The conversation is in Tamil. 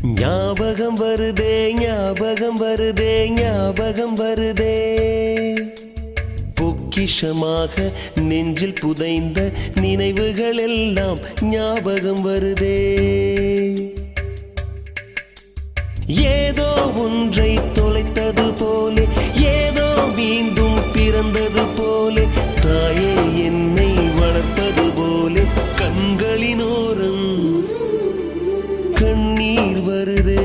ஞாபகம் வருதே ஞாபகம் வருதே ஞாபகம் வருதே பொக்கிஷமாக நெஞ்சில் புதைந்த நினைவுகள் எல்லாம் ஞாபகம் வருதே ஏதோ ஒன்றை தொலைத்தது போலே ஏதோ மீண்டும் பிறந்தது போலே தாயே என்னை வளர்ப்பது போலே கண்களினோரம் கண்ணீர் வருதே